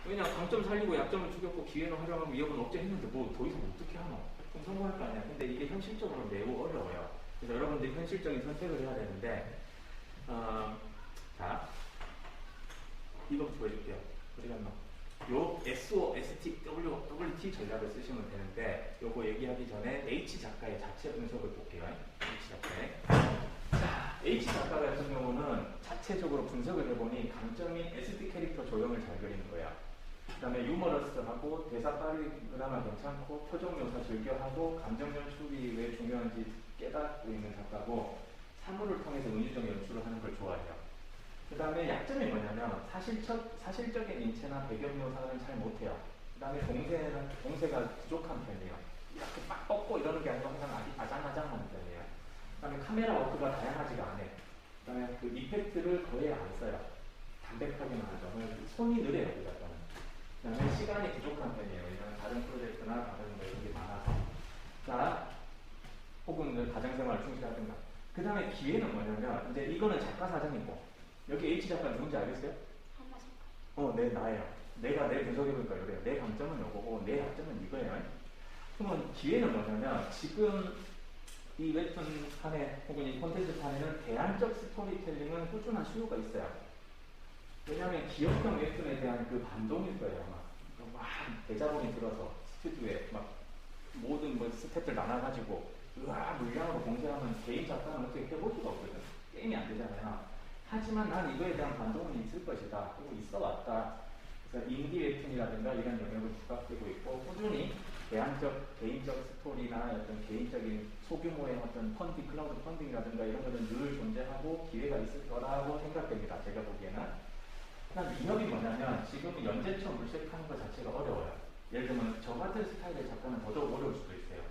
왜냐 강점 살리고 약점을 죽였고 기회는 활용하고 위협은 억제했는데 뭐 더 이상 어떻게 하노? 그럼 성공할 거 아니야. 근데 이게 현실적으로 매우 어려워요. 그래서 여러분들이 현실적인 선택을 해야 되는데 자 이거부터 보여줄게요. 어디 갔나? 요 SO, ST, WT 전략을 쓰시면 되는데 요거 얘기하기 전에 H 작가의 자체 분석을 볼게요. H 작가의 자, H 작가 같은 경우는 자체적으로 분석을 해보니 강점인 SD 캐릭터 조형을 잘 그리는 거야. 그 다음에 유머러스하고 대사 빠르게 그나마 괜찮고 표정 묘사 즐겨하고 감정 연출이 왜 중요한지 깨닫고 있는 작가고 사물을 통해서 은유적 연출을 하는 걸 좋아해요. 그 다음에 약점이 뭐냐면 사실적인 인체나 배경 묘사는 잘 못해요. 그 다음에 동세가 부족한 편이에요. 이렇게 빡 뻗고 이러는 게 아니고 항상 아장아장하는 편이에요. 그 다음에 카메라 워크가 다양하지가 않아요. 그 다음에 그 이펙트를 거의 안 써요. 담백하게만 하죠. 손이 느려요, 그 작가는. 그 다음에 시간이 부족한 편이에요. 이런 다른 프로젝트나 다른 뭐 이런 게 많아서. 자, 혹은 가정생활을 충실하든가. 그 다음에 기회는 뭐냐면, 이제 이거는 작가 사정이고, 여기 H 작가 누군지 알겠어요? 나예요. 내가 내 분석해보니까 이래요. 내 강점은 이거고, 내 약점은 이거예요. 그러면 기회는 뭐냐면, 지금 이 웹툰판에 혹은 이 콘텐츠판에는 대안적 스토리텔링은 꾸준한 수요가 있어요. 왜냐하면 기업형 웹툰에 대한 그 반동일 거예요. 막 대자본이 들어서 스튜디오에 막 모든 뭐 스태프들 나눠가지고 물량으로 공개하면 개인 작가는 어떻게 해볼 수가 없거든. 게임이 안 되잖아요. 하지만 난 이거에 대한 반동은 있을 것이다. 그리고 있어 왔다. 그래서 인디 웹툰이라든가 이런 영역을 부각되고 있고 꾸준히 대안적, 개인적 스토리나 어떤 개인적인 소규모의 어떤 클라우드 펀딩이라든가 이런 것은 늘 존재하고 기회가 있을 거라고 생각됩니다. 제가 보기에는. 그다음 위협이 뭐냐면 지금 연재처 물색하는 것 자체가 어려워요. 예를 들면 저 같은 스타일의 작가는 더더욱 어려울 수도 있어요.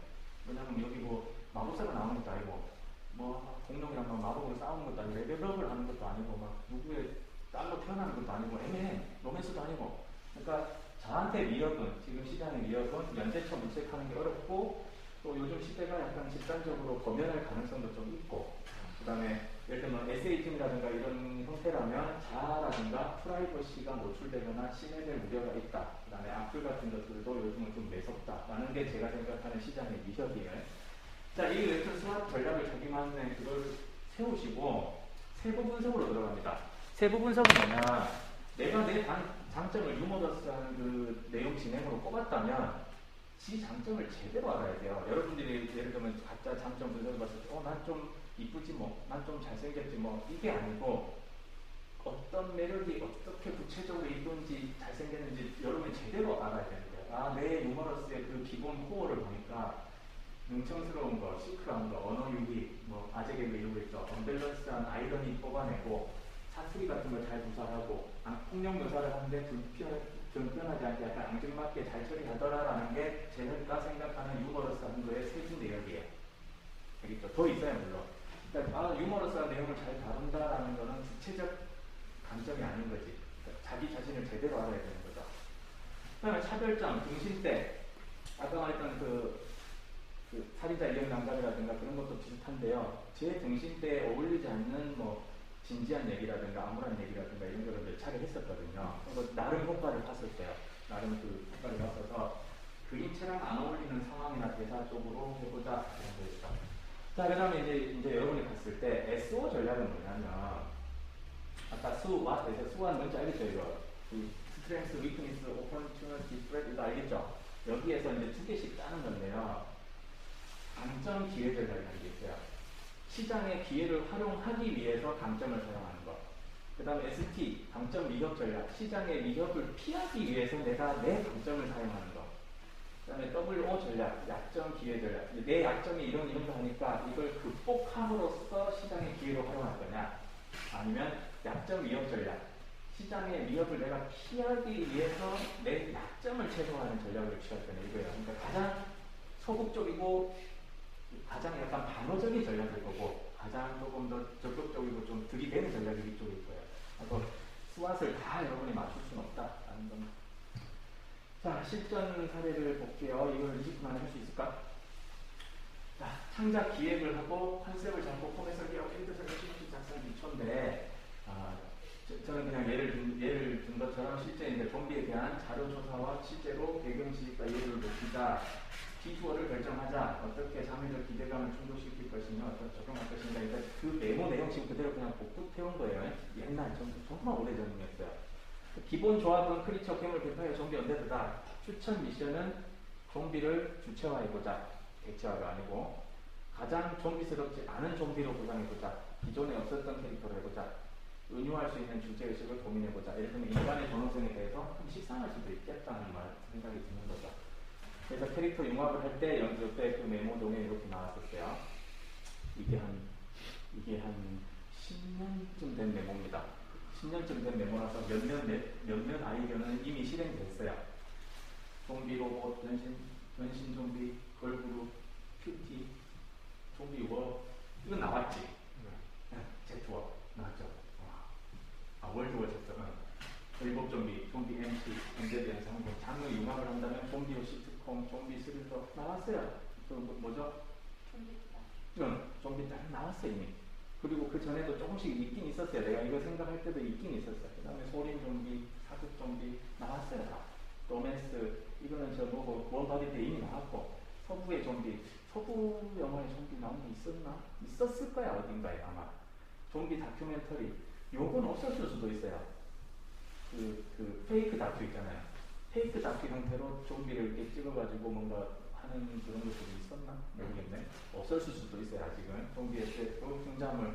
왜냐면 여기 뭐 마법사가 나오는 것도 아니고 뭐 공룡이랑 막 마법으로 싸우는 것도 아니고 레벨업을 하는 것도 아니고 막 누구의 딸로 태어나는 것도 아니고 애매해. 로맨스도 아니고. 그러니까 저한테 위협은 지금 시장의 위협은 연재처 물색하는 게 어렵고 또 요즘 시대가 약간 집단적으로 검열할 가능성도 좀 있고 그 다음에 예를 들면 SA팀이라든가 이런 형태라면 자아라든가 프라이버시가 노출되거나 침해될 우려가 있다. 그 다음에 악플 같은 것들도 요즘은 좀 매섭다라는 게 제가 생각하는 시장의 위협이에요. 자, 이 웹툰 스와트 전략을 자기만의 그걸 세우시고 세부 분석으로 들어갑니다. 세부 분석은 뭐냐? 내가 내 장점을 유머러스한 그 내용 진행으로 꼽았다면 지 장점을 제대로 알아야 돼요. 여러분들이 예를 들면 각자 장점 분석을 봤을 때 난 좀 이쁘지 뭐, 난 좀 잘생겼지 뭐 이게 아니고 어떤 매력이 어떻게 구체적으로 이쁜지 잘생겼는지 여러분이 제대로 알아야 되는 거예요. 내 유머러스의 그 기본 코어를 보니까 능청스러운 거, 시크한 거, 언어 유희, 뭐 아재 개그 이런 거 있죠. 언밸런스한 아이러니 뽑아내고 사투리 같은 걸 잘 구사하고 폭력 묘사를 하는데 불편하지 않게 약간 앙증맞게 잘 처리하더라라는 게 제가 생각하는 유머러스한 거의 세부 내역이에요. 알겠죠? 더 있어요 물론. 그러니까 유머러스한 내용을 잘 다룬다라는 거는 주체적 강점이 아닌 거지. 그러니까 자기 자신을 제대로 알아야 되는 거죠. 그 다음에 차별점, 등신대. 아까 말했던 그 살인자 이형 남각이라든가 그런 것도 비슷한데요. 제 등신대에 어울리지 않는 뭐 진지한 얘기라든가 암울한 얘기라든가 이런 거를 몇 차례 했었거든요. 나름 효과를 봤을 때요. 나름 그 효과를 봤어서 그림체랑 안 어울리는 상황이나 대사 쪽으로 해보자 이런 거였죠. 자, 그 다음에 이제 여러분이 봤을 때 SO 전략은 뭐냐면 아까 수완 뭔지 알겠죠? 이거 스트렝스, 위크니스, 오퍼튜니티, 스프레드 이거 알겠죠? 여기에서 이제 두 개씩 짜는 건데요. 강점 기회 전략이라는 게 있어요. 시장의 기회를 활용하기 위해서 강점을 사용하는 것. 그 다음에 ST, 강점 위협 전략. 시장의 위협을 피하기 위해서 내가 내 강점을 사용하는 것. 그 다음에 WO 전략, 약점 기회 전략. 내 약점이 이런 거 하니까 이걸 극복함으로써 시장의 기회를 활용할 거냐. 아니면 약점 위협 전략. 시장의 위협을 내가 피하기 위해서 내 약점을 최소화하는 전략을 취할 거냐 이거예요. 그러니까 가장 소극적이고 가장 약간 방어적인 전략일 거고 가장 조금 더 적극적이고 좀 들이대는 전략이 이쪽일 거예요. 그래서 스왓을 다 여러분이 맞출 수는 없다라는 겁니다. 자, 실전 사례를 볼게요. 이걸 20분 안에 할 수 있을까? 자, 창작 기획을 하고 컨셉을 잡고 포맷 설계하고 필드 설계, 시나리오 작성 기초인데 저는 그냥 예를 든 것처럼 실제 이제 좀비에 대한 자료 조사와 실제로 배경 지식과 이해를 높이자. 비주얼을 결정하자. 어떻게 장르적 기대감을 충족시킬 것이냐, 어떻게 적용할 것인가. 그러니까 그 메모 내용 지금 그대로 그냥 복붙해온 거예요. 옛날 정말 오래전이었어요. 기본 조합은 크리처 괴물 대파의 좀비 언데드다. 추천 미션은 좀비를 주체화해보자. 객체화가 아니고 가장 좀비스럽지 않은 좀비로 구성해보자. 기존에 없었던 캐릭터로 해보자. 은유할 수 있는 주제의식을 고민해보자. 예를 들면 인간의 전원성에 대해서 좀 식상할 수도 있겠다는 생각이 드는 거죠. 그래서 캐릭터 융합을 할 때 옆에 그 메모동에 이렇게 나왔었어요. 이게 한 10년쯤 된 메모입니다. 10년쯤 된 메모라서 몇몇 아이디어는 이미 실행됐어요. 좀비 로봇, 변신 좀비, 걸그룹, 큐티, 좀비 워, 이건 나왔지. 제트워 나왔죠. 월드워 제트. 일곱 좀비, 좀비 MC, 언제든 상봉, 장르 융합을 한다면 좀비오 시트콤, 좀비 스릴러 나왔어요. 그 뭐죠? 좀비 딱 나왔어요 이미. 그리고 그 전에도 조금씩 있긴 있었어요. 내가 이거 생각할 때도 있긴 있었어요. 그 다음에 소림 좀비, 사극 좀비 나왔어요. 다. 로맨스, 이거는 저 뭐고 원바디 때 이미 나왔고, 서부의 좀비, 서부 영화에 좀비 나온 게 있었나? 있었을 거야 어딘가에 아마. 좀비 다큐멘터리, 요건 없었을 수도 있어요. 그 페이크 다큐 있잖아요. 페이크 다큐 형태로 좀비를 이렇게 찍어가지고 뭔가 하는 그런 것들이 있었나? 모르겠네. 없었을 수도 있어요 아직은. 좀비 SF, 등장물,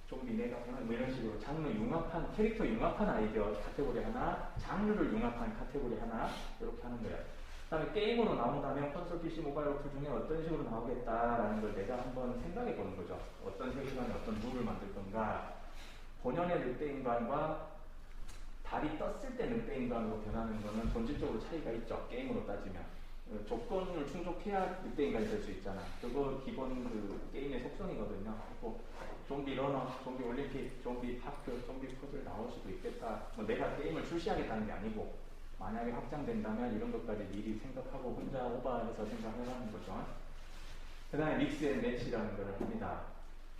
좀비 내가 뭐 이런 식으로 장르 융합한, 캐릭터 융합한 아이디어 카테고리 하나, 장르를 융합한 카테고리 하나, 이렇게 하는 거예요. 그 다음에 게임으로 나온다면 콘솔, PC, 모바일 어플 중에 어떤 식으로 나오겠다라는 걸 내가 한번 생각해 보는 거죠. 어떤 세계관에 어떤 룰을 만들 건가. 본연의 늑대인간과 달이 떴을 때 늑대인간으로 변하는 것은 본질적으로 차이가 있죠. 게임으로 따지면. 조건을 충족해야 늑대인간이 될 수 있잖아. 그거 기본 그 게임의 속성이거든요. 뭐 좀비 러너, 좀비 올림픽, 좀비 파크, 좀비 퍼즐 나올 수도 있겠다. 뭐 내가 게임을 출시하겠다는 게 아니고, 만약에 확장된다면 이런 것까지 미리 생각하고 혼자 오버해서 생각해가는 거죠. 그 다음에 믹스 앤 매치라는 걸 합니다.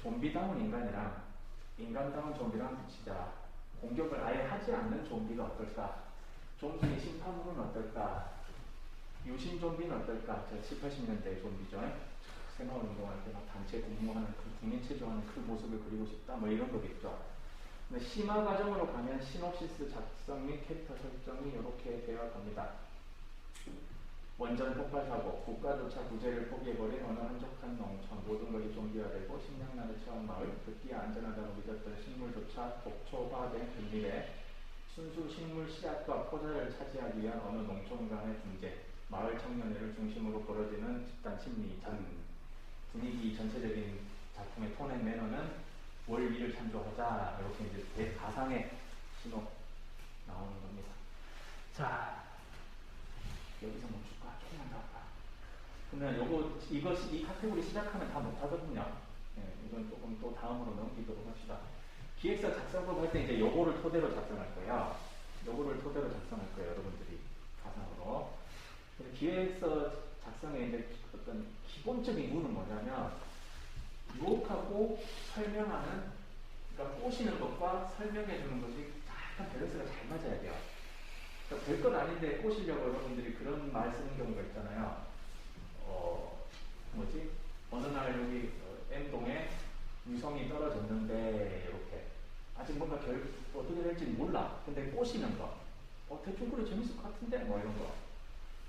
좀비다운 인간이랑 인간다운 좀비랑 붙이자. 공격을 아예 하지 않는 좀비가 어떨까? 좀비의 심판물은 어떨까? 유신 좀비는 어떨까? 제가 7, 80년대 좀비죠. 새마을운동할 때 막 단체 근무하는 그 국민체조하는 그 모습을 그리고 싶다. 뭐 이런 거겠죠. 근데 심화 과정으로 가면 시놉시스 작성 및 캐릭터 설정이 이렇게 되어 갑니다. 원전 폭발 사고, 국가조차 구제를 포기해버린 어느 한적한 농촌, 모든 것이 좀비화되고 식량난을 처한 마을, 듣기야 안전하다고 믿었던 식물조차 독초화된 근미래, 순수 식물 씨앗과 포자를 차지하기 위한 어느 농촌 간의 중재, 마을 청년회를 중심으로 벌어지는 집단 심리 전 분위기 전체적인 작품의 톤 앤 매너는 원리를 참조하자. 이렇게 이제 대가상의 신호 나오는 겁니다. 자, 여기서 멈출까? 조금만 더 할까? 그러면 이 카테고리 시작하면 다 못하거든요. 네, 이건 조금 또 다음으로 넘기도록 합시다. 기획서 작성법 할 때 이제 요거를 토대로 작성할 거예요. 요거를 토대로 작성할 거예요, 여러분들이. 가상으로. 그래서 기획서 작성에 이제 어떤 기본적인 룰은 뭐냐면, 유혹하고 설명하는, 그러니까 꼬시는 것과 설명해 주는 것이 약간 밸런스가 잘 맞아야 돼요. 별것 아닌데 꼬시려고 여러분들이 그런 말 쓰는 경우가 있잖아요. 어느 날 여기 M동에 유성이 떨어졌는데 이렇게 아직 뭔가 어떻게 될지 몰라. 근데 꼬시는 거. 대충 그래 재밌을 것 같은데 뭐 이런 거.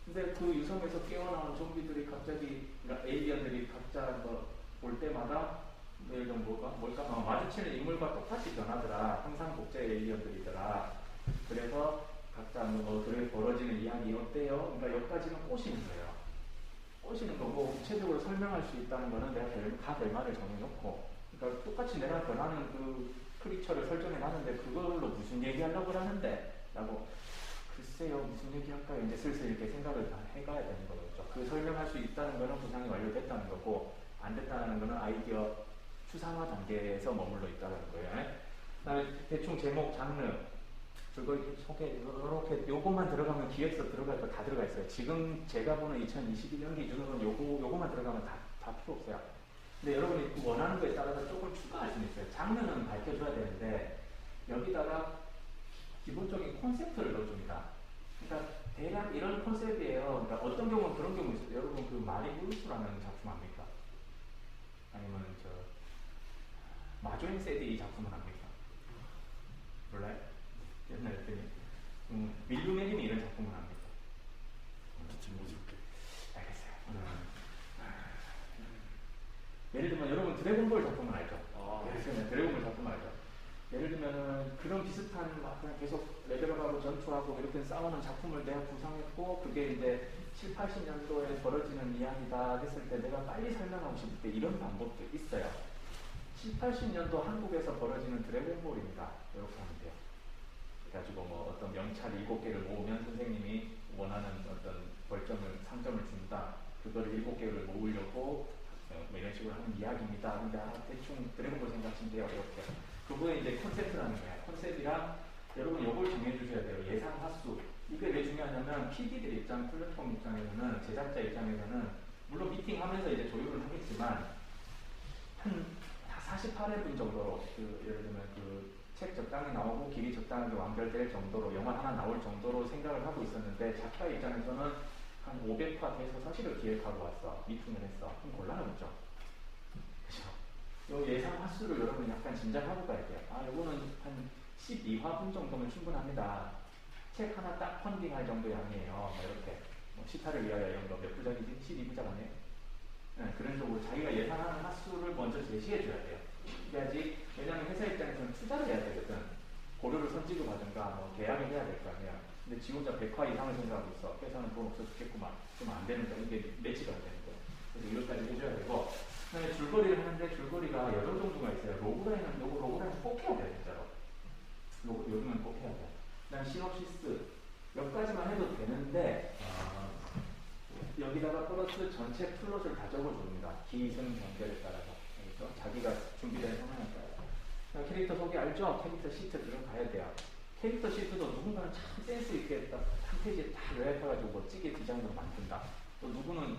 근데 그 유성에서 깨어나온 좀비들이 갑자기, 그러니까 에이리언들이 각자 볼 때마다 예를 들면 뭘까? 마주치는 인물과 똑같이 변하더라. 항상 복제 에이리언들이더라. 그래서 각자 그래 벌어지는 이야기 어때요? 그러니까 여기까지는 꼬시는 거예요. 꼬시는 거고, 구체적으로 설명할 수 있다는 거는 내가 다 결말을 정해놓고, 그러니까 똑같이 내가 변하는 그 크리처를 설정해놨는데 그걸로 무슨 얘기하려고 하는데 라고, 글쎄요 무슨 얘기할까요? 이제 슬슬 이렇게 생각을 다 해가야 되는 거죠. 그 설명할 수 있다는 거는 구상이 완료됐다는 거고, 안 됐다는 거는 아이디어 추상화 단계에서 머물러 있다는 거예요. 그 다음에 대충 제목, 장르, 그거 이렇게 요것만 들어가면 기획서 들어갈 거 다 들어가 있어요. 지금 제가 보는 2021년 기준으로는 요거만 들어가면 다 필요 없어요. 근데 여러분이 원하는 거에 따라서 조금 추가할 수는 있어요. 장르는 밝혀줘야 되는데, 여기다가 기본적인 컨셉트를 넣어줍니다. 그러니까 대략 이런 컨셉이에요. 그러니까 어떤 경우는 그런 경우 있어요. 여러분 그 마리 브루스라는 작품 압니까? 아니면 저 마조앤 세디 이 작품은 압니까? 몰라요? 옛날에 했더니 밀루메님이 이런 작품은 압니까? 지금 뭐지? 알겠어요. 예를 들면 여러분 드래곤볼 작품은 알죠? 드래곤볼 작품 알죠? 예를 들면은 그런 비슷한 막 그냥 계속 레벨업하고 전투하고 이렇게 싸우는 작품을 내가 구상했고 그게 이제 7, 80년도에 벌어지는 이야기다 했을 때 내가 빨리 설명하고 싶을 때 이런 방법도 있어요. 7, 80년도 한국에서 벌어지는 드래곤볼입니다. 이렇게 하면 돼요. 그래가지고 뭐 어떤 명찰 7개를 모으면 선생님이 원하는 어떤 벌점을, 상점을 준다. 그거를 7개를 모으려고 뭐 이런 식으로 하는 이야기입니다. 근데 대충 드래곤볼 생각하시면 돼요. 이렇게. 그거에 이제 컨셉트라는 거예요. 컨셉이랑 여러분 요걸 정해주셔야 돼요. 예상 화수. 이게 왜 중요하냐면 PD들 입장, 플랫폼 입장에서는 제작자 입장에서는 물론 미팅하면서 이제 조율을 하겠지만 한 48회분 정도로 예를 들면 책 적당히 나오고 길이 적당하게 완결될 정도로 영화 하나 나올 정도로 생각을 하고 있었는데 작가 입장에서는 한 500화 돼서 사실을 기획하고 왔어. 미팅을 했어. 그럼 곤란하겠죠. 그죠? 요 예상 화수를 여러분 약간 짐작하고 가야 돼요. 아, 요거는 한 12화분 정도면 충분합니다. 책 하나 딱 펀딩할 정도 양이에요. 이렇게. 뭐 시타를 위하여 이런 거 몇 부작이지? 12부작 아니에요? 네, 그런 식으로 자기가 예상하는 화수를 먼저 제시해 줘야 돼요. 그래야지, 왜냐하면 회사 입장에서는 투자를 해야 되거든. 고려를 선지급 하든가 뭐 계약을 해야 될 거 아니야. 근데 지 혼자 100화 이상을 생각하고 있어. 회사는 돈 없어 죽겠구만. 그러면 안 되는 거야. 이게 매치가 안 되는 거야. 그래서 이것까지 해줘야 되고, 그다음에 줄거리를 하는데 줄거리가 여러 종류가 있어요. 로그라인은 로그라인 꼭 해야 돼요, 진짜로. 요즘은 꼭 해야 돼요. 그다음 시놉시스 몇 가지만 해도 되는데 여기다가 플러스 전체 플롯을 다 적어줍니다. 기승전결에 따라서. 그렇죠? 자기가 준비된 상황에 따라서. 캐릭터 소개 알죠? 캐릭터 시트 들어가야 돼요. 캐릭터 시트도 누군가는 참 센스 있게 딱 한 페이지에 다 요약해가지고 멋지게 디자인으로 만든다. 또 누구는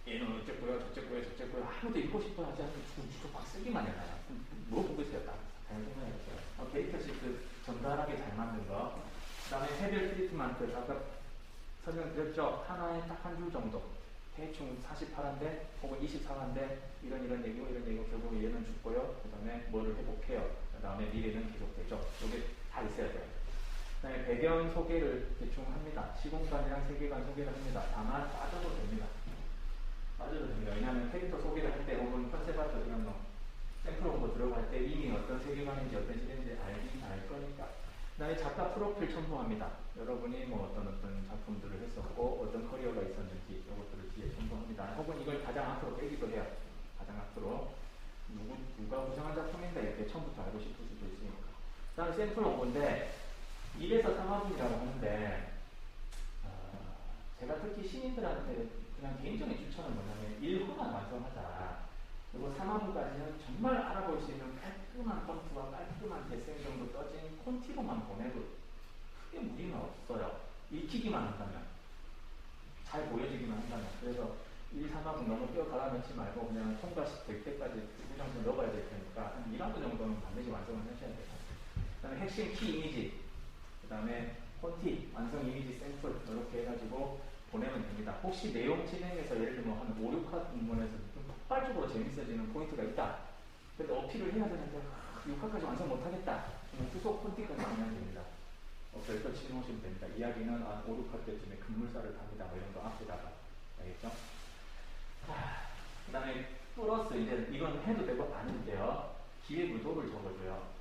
얘는 어쨌고요, 저쨌고요, 저쨌고요. 아무도 읽고 싶어 하지 않고 주로 막 쓰기만 해놔요. 뭐 보고 있어요, 딱. 다른 생각해보세요. 캐릭터 시트 정갈하게 잘 만든 거. 그 다음에 해별 트리트먼트. 아까 설명드렸죠? 하나에 딱 한 줄 정도. 대충 48화인데, 혹은 24화인데, 이런 얘기고, 결국 얘는 죽고요. 그 다음에 뭐를 회복해요. 그 다음에 미래는 계속되죠. 이게 다 있어야 돼요. 그 다음에 배경 소개를 대충 합니다. 시공간이랑 세계관 소개를 합니다. 다만 빠져도 됩니다. 빠져도 됩니다. 왜냐하면 캐릭터 소개를 할 때, 혹은 컨셉아트 이런 거, 샘플 오버 들어갈 때 이미 어떤 세계관인지 어떤 시대인지 알 거니까. 그 다음에 작가 프로필 첨부합니다. 여러분이 뭐 어떤 작품들을 했었고 어떤 커리어가 있었는지 이것들을 뒤에 첨부합니다. 혹은 이걸 가장 앞으로 빼기도 해요. 가장 앞으로 누가 구성한 작품인데 이렇게 처음부터 알고 싶을 수도 있으니까. 그 다음에 샘플 오버인데 1에서 3화분이라고 하는데 제가 특히 시민들한테 그냥 개인적인 추천은 뭐냐면 1화만 완성하자. 그리고 3화분까지는 정말 알아볼 수 있는 깔끔한 펌프와 깔끔한 대생 정도 떠진 콘티로만 보내도 크게 무리는 없어요. 익히기만 한다면. 잘 보여지기만 한다면. 그래서 1, 3화분 너무 뼈 갈아넣지 말고 그냥 통과될 때까지 구장도 넣어봐야 될 테니까 한 1화분 정도는 반드시 완성을 하셔야 돼요. 그 다음에 핵심 키 이미지, 그 다음에 콘티, 완성 이미지 샘플 이렇게 해가지고 보내면 됩니다. 혹시 내용 진행에서 예를 들면 한 5, 6화 부분에서 좀 폭발적으로 재밌어지는 포인트가 있다. 근데 어필을 해야 되는데 6화까지 완성 못하겠다. 그럼 후속 콘티까지 하면 됩니다. 별도 치놓으시면 됩니다. 이야기는 한 5, 6화 때쯤에 급물살을 탑니다. 뭐 이런 거 앞에다가. 알겠죠? 그 다음에 플러스 이제 이건 해도 되고 아닌데요. 기획 의도를 적어줘요.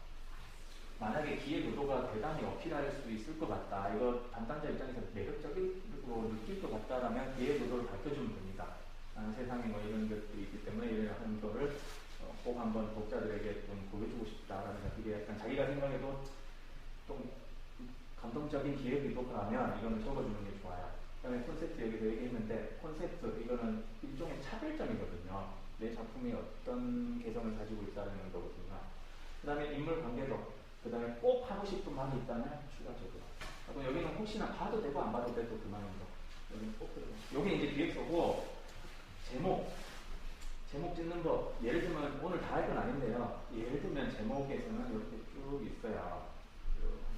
만약에 기획 의도가 대단히 어필할 수 있을 것 같다. 이거 담당자 입장에서 매력적이고 느낄 것 같다라면 기획 의도를 밝혀주면 됩니다. 세상에 뭐 이런 것들이 있기 때문에 이런 거를 꼭 한번 독자들에게 좀 보여주고 싶다라는 그게 약간 자기가 생각해도 좀 감동적인 기획 의도라면 이거는 적어주는 게 좋아요. 그 다음에 콘셉트 여기서 얘기했는데 콘셉트 이거는 일종의 차별점이거든요. 내 작품이 어떤 개성을 가지고 있다는 거거든요. 그 다음에 인물 관계도 그 다음에 꼭 하고 싶은 말이 있다면 추가적으로. 그리고 여기는 혹시나 봐도 되고 안 봐도 되고 그만입니다. 여기는 꼭 들어요. 여기 이제 기획서고 제목 짓는 거 예를 들면 오늘 다 할 건 아닌데요. 예를 들면 제목에서는 이렇게 쭉 있어요.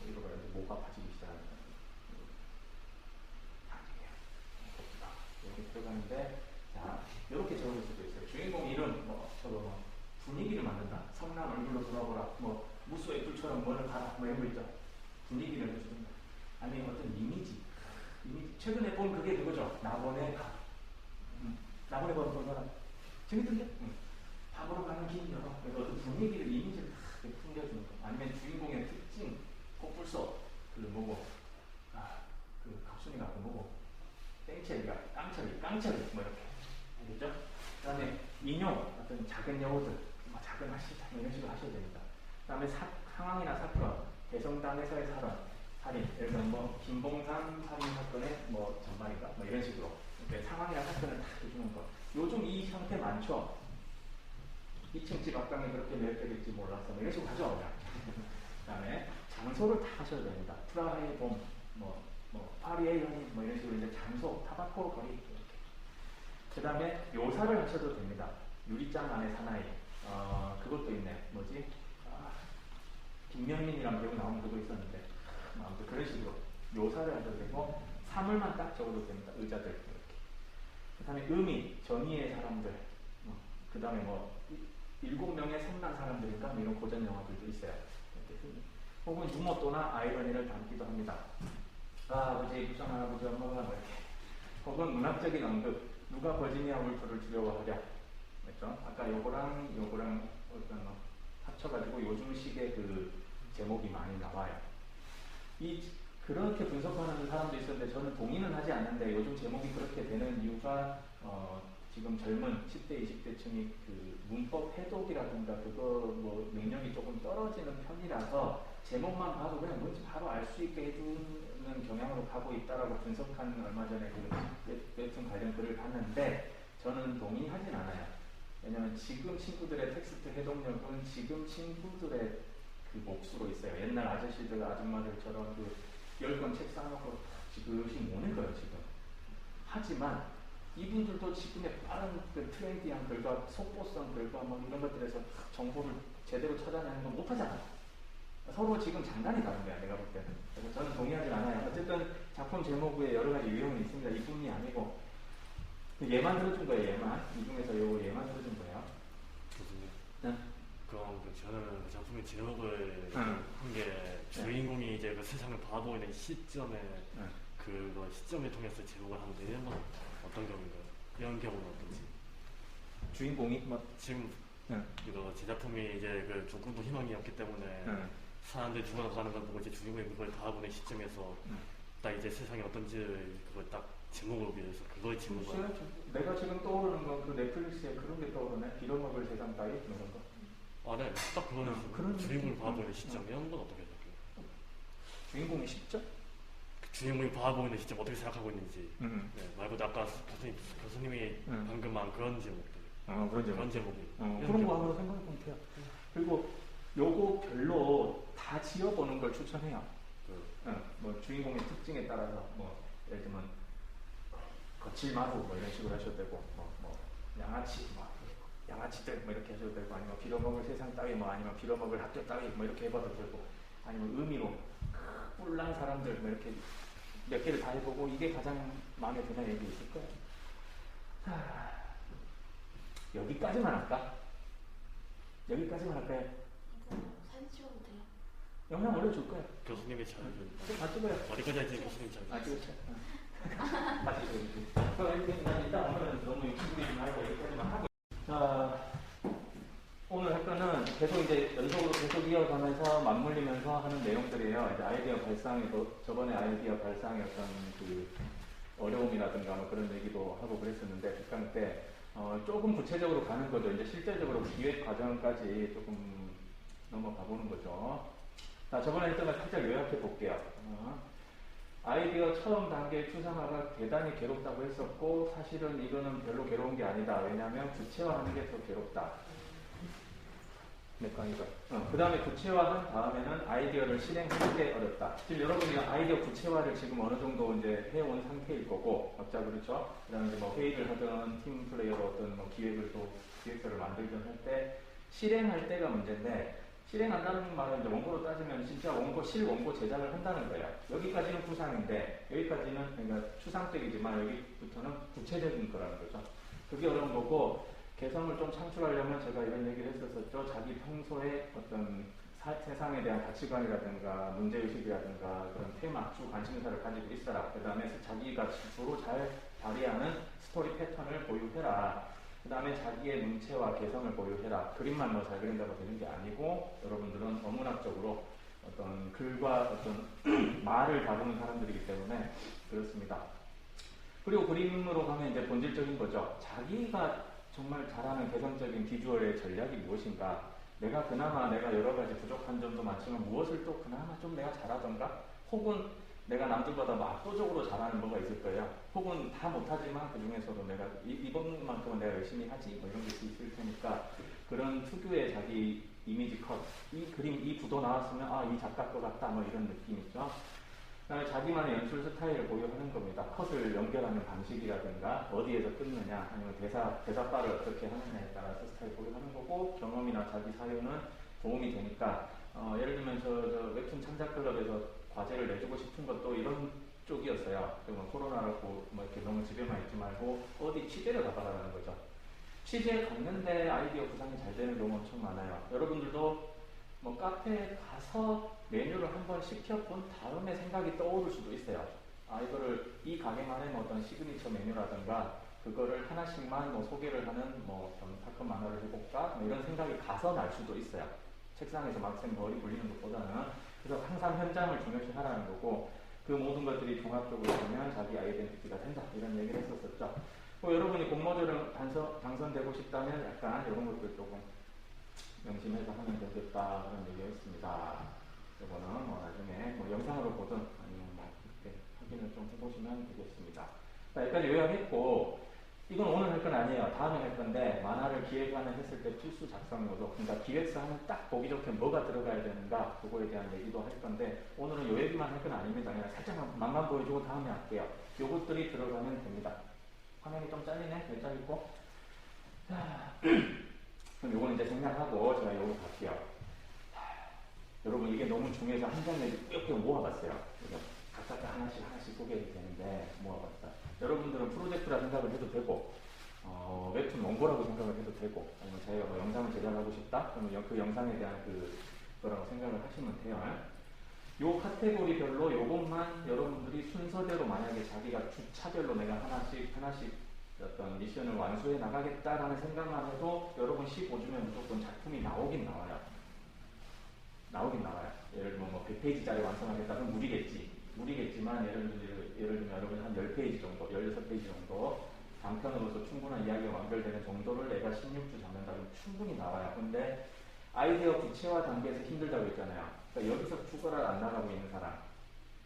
이거 봐요. 이제 목 아파지기 시작하는 아니에요. 이렇게 들어가는데 자 이렇게 적을 수도 있어요. 주인공 이름 뭐 저거 뭐 분위기를 만든다. 성남 얼굴로 돌아보라. 뭐 무수의 뿔처럼 뭐를 가라. 뭐 이런 거 있죠. 분위기를 해주는 거. 아니면 어떤 이미지. 최근에 본 그게 그거죠. 나번에 가. 나번에 본 거라. 재밌던데? 밥으로 가는 길 열어. 그래서 어떤 분위기를 이미지를 다 풍겨주는 거. 아니면 주인공의 특징, 코뿔소, 그 뭐고, 그 갑순이가 그 뭐고, 땡처리가 깡처리 뭐 이렇게 알겠죠? 그다음에 인용, 어떤 작은 여우들, 뭐 작은 아시다 이런 식으로 하셔야 됩니다. 그다음에 상황이나 사건, 대성당에서의 살인, 예를 들면 뭐 김봉산 살인 사건의 뭐 전말인가, 뭐 이런 식으로 상황이나 사건을 다 해주는 거. 요즘 이 형태 많죠. 2층 집 앞방에 그렇게 매력적일지 몰랐어. 뭐 이런 식으로 하죠. 그 다음에 장소를 다 하셔야 됩니다. 프라하의 봄, 파리의 연인, 뭐 이런 식으로 이제 장소, 타바코 거리. 이렇게. 그 다음에 묘사를 하셔도 됩니다. 유리장 안에 사나이. 그것도 있네. 뭐지? 김명민이랑 배우 나오는 그거 있었는데. 아무튼 그런 식으로 묘사를 하셔도 되고, 사물만 딱 적어도 됩니다. 의자들. 이렇게. 그 다음에 의미, 전위의 사람들. 그 다음에 뭐, 7명의 선난 사람들인가? 뭐 이런 고전 영화들도 있어요. 혹은 유머 또나 아이러니를 담기도 합니다. 아버지, 부산 할아버지, 엄마가 뭐 이렇게. 혹은 문학적인 언급, 누가 버지니아 울프를 두려워하랴. 그렇죠? 아까 요거랑 합쳐가지고 요즘식의 그 제목이 많이 나와요. 그렇게 분석하는 사람도 있었는데 저는 동의는 하지 않는데 요즘 제목이 그렇게 되는 이유가 지금 젊은 10대, 20대층이 그 문법 해독이라든가 그거 뭐 능력이 조금 떨어지는 편이라서 제목만 봐도 그냥 뭔지 바로 알 수 있게 해주는 경향으로 가고 있다라고 분석한 얼마 전에 그 웹툰 관련 글을 봤는데 저는 동의하진 않아요. 왜냐면 지금 친구들의 텍스트 해독력은 지금 친구들의 그 몫으로 있어요. 옛날 아저씨들, 아줌마들처럼 그 10권 책 쌓아놓고 지그시 못 읽어요, 지금. 하지만 이분들도 지금의 빠른 그 트렌디한 글과 속보성 글과 뭐 이런 것들에서 정보를 제대로 찾아내는 건 못하잖아요. 서로 지금 장단이 다른 거야, 내가 볼 때는. 그래서 저는 동의하지 않아요. 어쨌든 작품 제목에 여러 가지 유형이 있습니다. 이뿐이 아니고. 얘만 들어준 거예요, 얘만. 이 중에서 얘만 들어준 거예요. 교수님. 네? 그럼 저는 그 작품의 제목을 한 게 주인공이 이제 그 세상을 바라보고 있는 시점에 그거 시점을 통해서 제목을 하는데 이런 건 어떤 경우인가요? 이런 경우는 어떤지? 주인공이 뭐 지금 이거 제 작품이 이제 그 조금도 희망이 없기 때문에 사람들이 죽어가는 걸 보고 이제 주인공이 그걸 바라보는 시점에서 딱 이제 세상이 어떤지 그걸 딱 제목으로 위해서 그걸 제목을 내가 지금 떠오르는 건 그 넷플릭스에 그런 게 떠오르네. 빌어먹을 세상 따위 이런 거. 네. 딱 그런 주인공을 바라보는 시점 이런 건 어떻게 생각해요? 주인공의 시점? 그 주인공이 바라보고 있는 시점 어떻게 생각하고 있는지 네, 말고도 아까 교수님이 방금 한 그런 제목들 그런 제목이 그런 거 한번 생각해보면 돼요. 그리고 요거 별로 다 지어보는 걸 추천해요. 뭐 주인공의 특징에 따라서 뭐 예를 들면 거칠마루 뭐 이런 식으로 하셔도 되고 뭐 양아치 양아치들 뭐 이렇게 하셔도 되고 아니면 빌어먹을 세상 따위 뭐 아니면 빌어먹을 학교 따위 뭐 이렇게 해봐도 되고 아니면 의미로 뿔난 사람들 뭐 이렇게 몇 개를 다 해보고 이게 가장 마음에 드는 얘기 있을 거예요. 여기까지만 할까? 여기까지만 할까요? 사진 찍어도 돼요? 영상 올려줄 거예요. 교수님이 잘 다 찍어요. 어디까지 할지 교수님이 잘 찍었죠. 같이 찍어줄게요. 그럼 일단 오늘은 너무 욕심부리지 말고 여기까지만 하고. 자, 오늘 할 거는 계속 이제 연속으로 계속 이어가면서 맞물리면서 하는 내용들이에요. 이제 아이디어 발상에도 저번에 아이디어 발상의 어떤 그 어려움이라든가 뭐 그런 얘기도 하고 그랬었는데 특강 때 조금 구체적으로 가는 거죠. 이제 실질적으로 기획 과정까지 조금 넘어가 보는 거죠. 자, 저번에 했던 걸 살짝 요약해 볼게요. 아이디어 처음 단계 추상화가 대단히 괴롭다고 했었고 사실은 이거는 별로 괴로운 게 아니다. 왜냐하면 구체화하는 게 더 괴롭다. 몇 강의가. 그 다음에 구체화한 다음에는 아이디어를 실행하는 게 어렵다. 지금 여러분이 아이디어 구체화를 지금 어느 정도 이제 해온 상태일 거고, 각자 그렇죠? 그 다음에 뭐 회의를 하든 팀 플레이어로 어떤 뭐 기획을 또 기획서를 만들든 할 때 실행할 때가 문제인데 실행한다는 말은 이제 원고로 따지면 진짜 실원고 제작을 한다는 거예요. 여기까지는 구상인데, 여기까지는 그러니까 추상적이지만 여기부터는 구체적인 거라는 거죠. 그게 어려운 거고, 개성을 좀 창출하려면 제가 이런 얘기를 했었었죠. 자기 평소에 어떤 세상에 대한 가치관이라든가 문제의식이라든가 그런 테마, 주 관심사를 가지고 있어라. 그 다음에 자기가 주로 잘 발휘하는 스토리 패턴을 보유해라. 그 다음에 자기의 문체와 개성을 보유해라. 그림만 뭐 잘 그린다고 되는 게 아니고 여러분들은 어문학적으로 어떤 글과 어떤 말을 다루는 사람들이기 때문에 그렇습니다. 그리고 그림으로 가면 이제 본질적인 거죠. 자기가 정말 잘하는 개성적인 비주얼의 전략이 무엇인가? 내가 여러 가지 부족한 점도 많지만 무엇을 또 그나마 좀 내가 잘하던가? 혹은 내가 남들보다 뭐 압도적으로 잘하는 뭐가 있을 거예요. 혹은 다 못하지만 그 중에서도 내가 이번만큼은 내가 열심히 하지 뭐 이런 게 있을 테니까 그런 특유의 자기 이미지 컷, 이 그림, 이 구도 나왔으면 아, 이 작가 것 같다 뭐 이런 느낌 있죠. 그다음에 자기만의 연출 스타일을 보유하는 겁니다. 컷을 연결하는 방식이라든가 어디에서 끊느냐 아니면 대사발을 어떻게 하느냐에 따라서 스타일 보유하는 거고 경험이나 자기 사유는 도움이 되니까 예를 들면 저 웹툰 창작클럽에서 과제를 내주고 싶은 것도 이런 쪽이었어요. 뭐 코로나라고 뭐 이렇게 너무 집에만 있지 말고 어디 취재를 가봐라는 거죠. 취재 갔는데 아이디어 구상이 잘 되는 경우 엄청 많아요. 여러분들도 뭐 카페에 가서 메뉴를 한번 시켜본 다음에 생각이 떠오를 수도 있어요. 아, 이거를 이 가게만의 뭐 어떤 시그니처 메뉴라든가 그거를 하나씩만 뭐 소개를 하는 뭐 어떤 사건 만화를 해볼까? 뭐 이런 생각이 가서 날 수도 있어요. 책상에서 막상 머리 굴리는 것보다는. 그래서 항상 현장을 중요시 하라는 거고 그 모든 것들이 종합적으로 보면 자기 아이덴티티가 된다. 이런 얘기를 했었었죠. 여러분이 공모전을 당선되고 싶다면 약간 이런 것들 조금 명심해서 하면 되겠다 그런 얘기였습니다. 이거는 뭐 나중에 뭐 영상으로 보든 아니면 뭐 이렇게 확인을 좀 해보시면 되겠습니다. 자, 여기까지 요약했고 이건 오늘 할 건 아니에요. 다음에 할 건데 만화를 기획안을 했을 때 필수 작성 요소 그러니까 기획서 하면 딱 보기 좋게 뭐가 들어가야 되는가 그거에 대한 얘기도 할 건데 오늘은 요 얘기만 할 건 아닙니다. 그냥 살짝 맛만 보여주고 다음에 할게요. 요것들이 들어가면 됩니다. 화면이 좀 잘리네? 왜 잘리고? 자, 그럼 요거는 이제 생략하고 제가 요거 갈게요. 여러분 이게 너무 중요해서 한 장에 이렇게 모아봤어요. 각각 하나씩 소개해도 되는데 모아봤다. 여러분들은 프로젝트라 생각을 해도 되고 웹툰 원고라고 생각을 해도 되고 아니면 자기가 뭐 영상을 제작하고 싶다? 그러면 그 영상에 대한 그거라고 생각을 하시면 돼요. 요 카테고리별로 요것만 여러분들이 순서대로 만약에 자기가 주차별로 내가 하나씩 어떤 미션을 완수해 나가겠다라는 생각만 해도 여러분 15주면 무조건 작품이 나오긴 나와요. 예를 들면 뭐 100페이지짜리 완성하겠다면 무리겠지만 예를 들면 여러분이 한 10페이지 정도, 16페이지 정도 단편으로서 충분한 이야기가 완결되는 정도를 내가 16주 잡는다면 충분히 나와요. 근데 아이디어 구체화 단계에서 힘들다고 했잖아요. 그러니까 여기서 죽어라 안 나가고 있는 사람,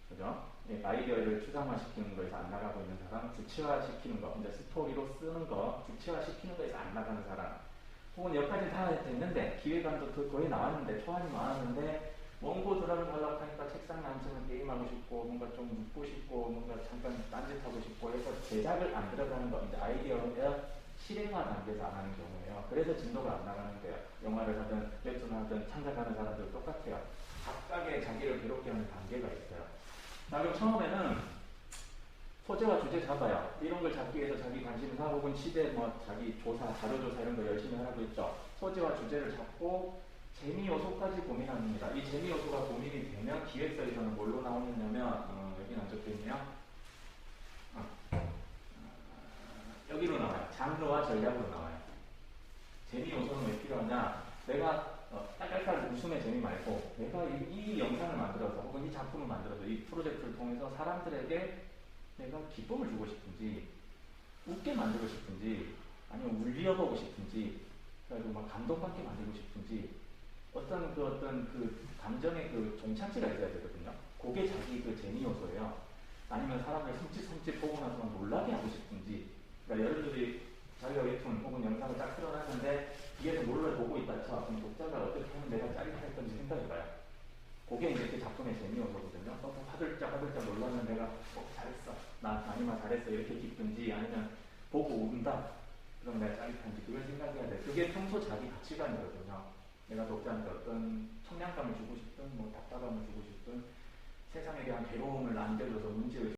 그죠? 아이디어를 추상화시키는 거에서 안 나가고 있는 사람, 구체화시키는 거, 이제 스토리로 쓰는 거, 구체화시키는 거에서 안 나가는 사람, 혹은 여기까지 다 됐는데 기획안도 거의 나왔는데 초안이 많았는데 원고 드라를 하려고 하니까 책상에 앉으면 게임하고 싶고 뭔가 좀 묻고 싶고 뭔가 잠깐 딴짓하고 싶고 해서 제작을 안 들어가는 거, 이제 아이디어가 실행화 단계에서 안 하는 경우예요. 그래서 진도가 안 나가는 거예요. 영화를 하든 웹툰을 하든 창작하는 사람들 똑같아요. 각각의 자기를 괴롭게 하는 단계가 있어요. 자, 그럼 처음에는 소재와 주제 잡아요. 이런 걸 잡기 위해서 자기 관심사 혹은 시대 뭐 자기 조사, 자료조사 이런 거 열심히 하고 있죠. 소재와 주제를 잡고 재미 요소까지 고민합니다. 이 재미 요소가 고민이 되면 기획서에서는 뭘로 나오느냐면 여기는 안 적혀있네요. 여기로 나와요. 장르와 전략으로 나와요. 재미 요소는 왜 필요하냐? 내가 깔깔깔 웃음의 재미 말고 내가 이 영상을 만들어서 혹은 이 작품을 만들어서 이 프로젝트를 통해서 사람들에게 내가 기쁨을 주고 싶은지 웃게 만들고 싶은지 아니면 울려보고 싶은지 그래서 막 감동받게 만들고 싶은지 어떤 그 감정의 그 종착지가 있어야 되거든요. 그게 자기 그 재미 요소예요. 아니면 사람을 섬찟 보고 나서 놀라게 하고 싶은지. 그러니까 여러분들이 자기가 웹툰 혹은 영상을 딱 틀어놨는데 뒤에서 몰래 보고 있다 쳐. 그럼 독자가 어떻게 하면 내가 짜릿할 건지 생각해봐요. 그게 이제 그 작품의 재미 요소거든요. 화들짝 놀라면 내가 잘했어. 아니면 잘했어. 이렇게 기쁜지 아니면 보고 운다. 그럼 내가 짜릿한지 그걸 생각해야 돼. 그게 평소 자기 가치관이거든요. 내가 독자한테 어떤 청량감을 주고 싶든 뭐 답답함을 주고 싶든 세상에 대한 괴로움을 남겨줘서 문제의식